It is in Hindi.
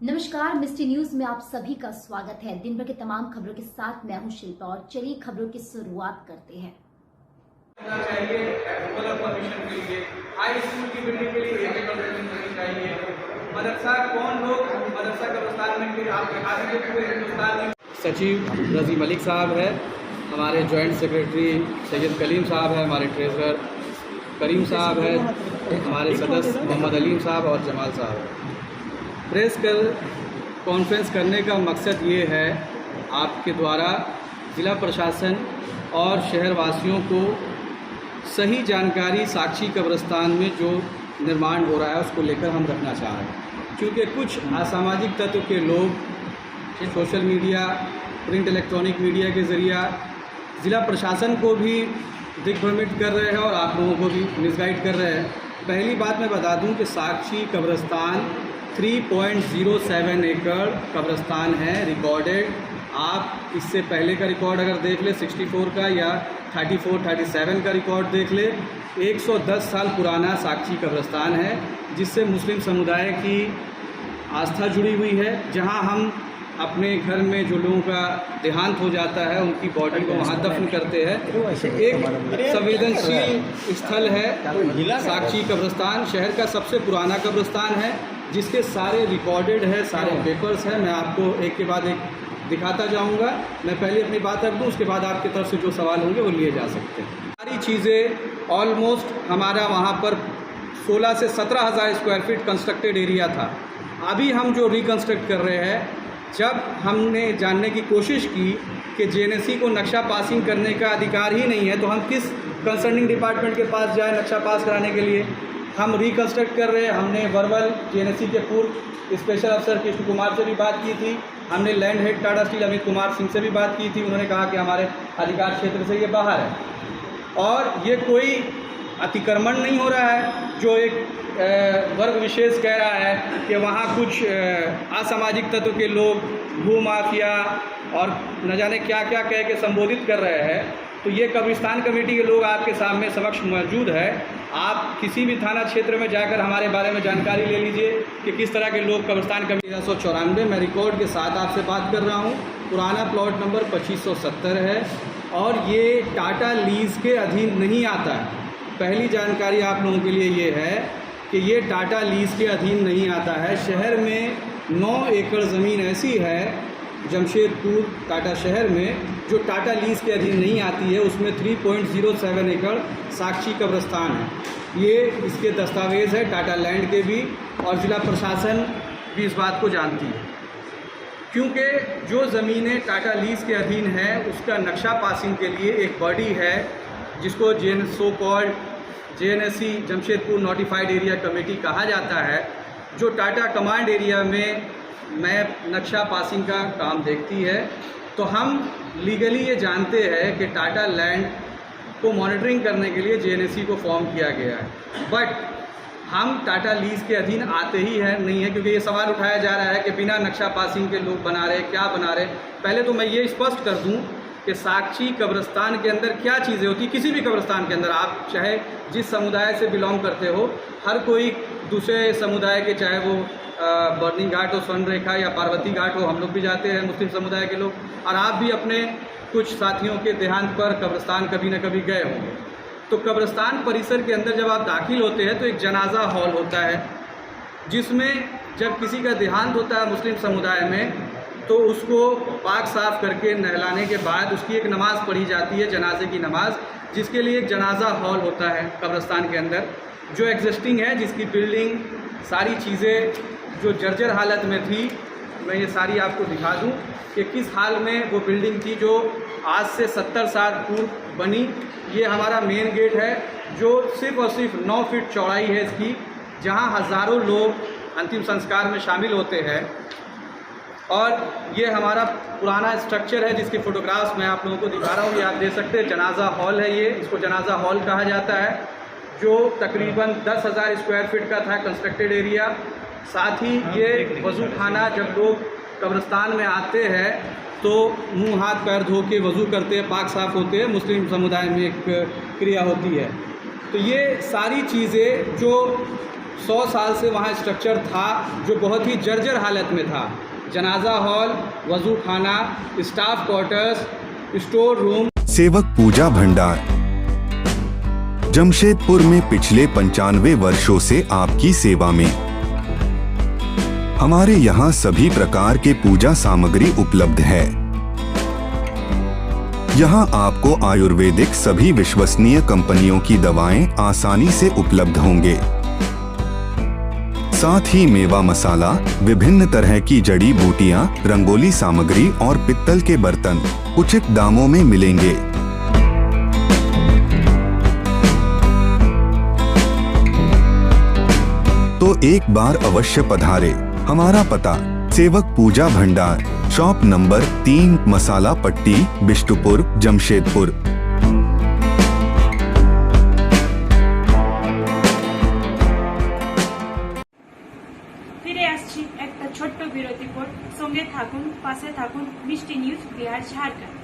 नमस्कार, मिस्ट्री न्यूज में आप सभी का स्वागत है। दिन भर के तमाम खबरों के साथ मैं हूं शिल्पा और चलिए खबरों की शुरुआत करते हैं। चाहिए एप्रूवल परमिशन के लिए हाई स्कूल की बिल्डिंग के लिए परमिशन करनी चाहिए। मदरसा कौन लोग मदरसा कब्रिस्तान में फिर आप दिखा देंगे पूरे हिंदुस्तान में। सचिव रजी मलिक साहब है, हमारे जॉइंट सेक्रेटरी सैयद कलीम साहब है, हमारे ट्रेजरर करीम साहब है, हमारे सदस्य मोहम्मद अलीम साहब और जमाल साहब है। प्रेस कॉन्फ्रेंस करने का मकसद ये है आपके द्वारा ज़िला प्रशासन और शहर वासियों को सही जानकारी साक्षी कब्रिस्तान में जो निर्माण हो रहा है उसको लेकर हम रखना चाह रहे हैं, क्योंकि कुछ असामाजिक तत्व के लोग social media, print electronic media के ज़रिए ज़िला प्रशासन को भी दिग्भ्रमित कर रहे हैं और आप लोगों को भी मिसगाइड कर रहे हैं। पहली बात मैं बता दूं कि साक्षी कब्रिस्तान 3.07 एकड़ कब्रिस्तान है रिकॉर्डेड। आप इससे पहले का रिकॉर्ड अगर देख ले 64 का या 37 का रिकॉर्ड देख ले, 110 साल पुराना साक्षी कब्रिस्तान है, जिससे मुस्लिम समुदाय की आस्था जुड़ी हुई है। जहां हम अपने घर में जो लोगों का देहांत हो जाता है उनकी बॉडी को वहाँ दफन करते हैं। एक संवेदनशील स्थल है साक्षी कब्रिस्तान, शहर का सबसे पुराना कब्रिस्तान है, जिसके सारे रिकॉर्डेड है, सारे पेपर्स हैं। मैं आपको एक के बाद एक दिखाता जाऊंगा। मैं पहले अपनी बात रख दूं, उसके बाद आपकी तरफ से जो सवाल होंगे वो लिए जा सकते हैं। सारी चीज़ें ऑलमोस्ट हमारा वहाँ पर 16 से 17 हज़ार स्क्वायर फीट कंस्ट्रक्टेड एरिया था। अभी हम जो रिकन्स्ट्रक्ट कर रहे हैं, जब हमने जानने की कोशिश की कि जेएनएससी को नक्शा पासिंग करने का अधिकार ही नहीं है, तो हम किस कंसर्निंग डिपार्टमेंट के पास जाए नक्शा पास कराने के लिए। हम रिकन्स्ट्रक्ट कर रहे हैं। हमने वर्बल जेएनएससी के पूर्व स्पेशल अफसर कृष्ण कुमार से भी बात की थी। हमने land head Tata steel Amit Kumar Singh से भी बात की थी। उन्होंने कहा कि हमारे अधिकार क्षेत्र से ये बाहर है और ये कोई अतिक्रमण नहीं हो रहा है जो एक वर्ग विशेष कह रहा है कि वहाँ कुछ असामाजिक तत्व के लोग भू माफिया और न जाने क्या क्या कह के संबोधित कर रहे हैं। तो ये कब्रिस्तान कमेटी के लोग आपके सामने समक्ष मौजूद है। आप किसी भी थाना क्षेत्र में जाकर हमारे बारे में जानकारी ले लीजिए कि किस तरह के लोग कब्रिस्तान कमेटी 1394 मैं रिकॉर्ड के साथ आपसे बात कर रहा हूँ। पुराना प्लॉट नंबर 2570 है और ये टाटा लीज़ के अधीन नहीं आता है। पहली जानकारी आप लोगों के लिए ये है कि ये टाटा लीज़ के अधीन नहीं आता है। शहर में 9 एकड़ ज़मीन ऐसी है जमशेदपुर टाटा शहर में जो टाटा लीज़ के अधीन नहीं आती है। उसमें 3.07 एकड़ साक्षी कब्रिस्तान है। ये इसके दस्तावेज़ है टाटा लैंड के भी, और ज़िला प्रशासन भी इस बात को जानती है, क्योंकि जो ज़मीनें टाटा लीज़ के अधीन है उसका नक्शा पासिंग के लिए एक बॉडी है जिसको JNSC Jamshedpur notified area committee कहा जाता है, जो टाटा कमांड एरिया में मैप नक्शा पासिंग का काम देखती है। तो हम लीगली ये जानते हैं कि टाटा लैंड को मॉनिटरिंग करने के लिए जेएनएससी को फॉर्म किया गया है, बट हम टाटा लीज़ के अधीन आते ही है नहीं है, क्योंकि ये सवाल उठाया जा रहा है कि बिना नक्शा पासिंग के लोग बना रहे, क्या बना रहे। पहले तो मैं ये स्पष्ट कर दूं कि साक्षी कब्रिस्तान के अंदर क्या चीज़ें होती, किसी भी कब्रिस्तान के अंदर आप चाहे जिस समुदाय से बिलोंग करते हो, हर कोई दूसरे समुदाय के, चाहे वो बर्निंग घाट हो, स्वर्ण रेखा या पार्वती घाट हो, हम लोग भी जाते हैं मुस्लिम समुदाय के लोग, और आप भी अपने कुछ साथियों के देहांत पर कब्रिस्तान कभी न कभी गए होंगे। तो कब्रिस्तान परिसर के अंदर जब आप दाखिल होते हैं तो एक जनाजा हॉल होता है, जिसमें जब किसी का देहांत होता है मुस्लिम समुदाय में तो उसको पाक साफ करके नहलाने के बाद उसकी एक नमाज़ पढ़ी जाती है, जनाजे की नमाज़, जिसके लिए एक जनाजा हॉल होता है कब्रिस्तान के अंदर, जो एग्जिस्टिंग है, जिसकी बिल्डिंग सारी चीज़ें जो जर्जर हालत में थी। मैं ये सारी आपको दिखा दूं कि किस हाल में वो बिल्डिंग थी जो आज से 70 साल पूर्व बनी। ये हमारा मेन गेट है जो सिर्फ़ और सिर्फ 9 फीट चौड़ाई है इसकी, जहां हज़ारों लोग अंतिम संस्कार में शामिल होते हैं। और ये हमारा पुराना स्ट्रक्चर है जिसकी फ़ोटोग्राफ्स मैं आप लोगों को दिखा रहा हूँ। ये आप देख सकते हैं, जनाजा हॉल है ये, इसको जनाजा हॉल कहा जाता है, जो तकरीबन 10,000 स्क्वायर फीट का था कंस्ट्रक्टेड एरिया। साथ ही ये वज़ू खाना, जब लोग कब्रिस्तान में आते हैं तो मुंह हाथ पैर धो के वज़ू करते हैं, पाक साफ़ होते हैं, मुस्लिम समुदाय में एक क्रिया होती है। तो ये सारी चीज़ें जो 100 साल से वहाँ स्ट्रक्चर था जो बहुत ही जर्जर हालत में था। जनाजा हॉल, वजू खाना, स्टाफ क्वार्टर्स, स्टोर रूम। सेवक पूजा भंडार जमशेदपुर में पिछले 95 वर्षों से आपकी सेवा में। हमारे यहाँ सभी प्रकार के पूजा सामग्री उपलब्ध है। यहाँ आपको आयुर्वेदिक सभी विश्वसनीय कंपनियों की दवाएं आसानी से उपलब्ध होंगे। साथ ही मेवा मसाला, विभिन्न तरह की जड़ी बूटियां, रंगोली सामग्री और पित्तल के बर्तन उचित दामों में मिलेंगे। तो एक बार अवश्य पधारे। हमारा पता सेवक पूजा भंडार, शॉप नंबर 3, मसाला पट्टी, बिष्टुपुर, जमशेदपुर। ফিরে আসছি একটা ছোট্ট বিরতি পর। সঙ্গে থাকুন, পাশে থাকুন, মিষ্টি নিউজ বিহার ঝাড়খণ্ড।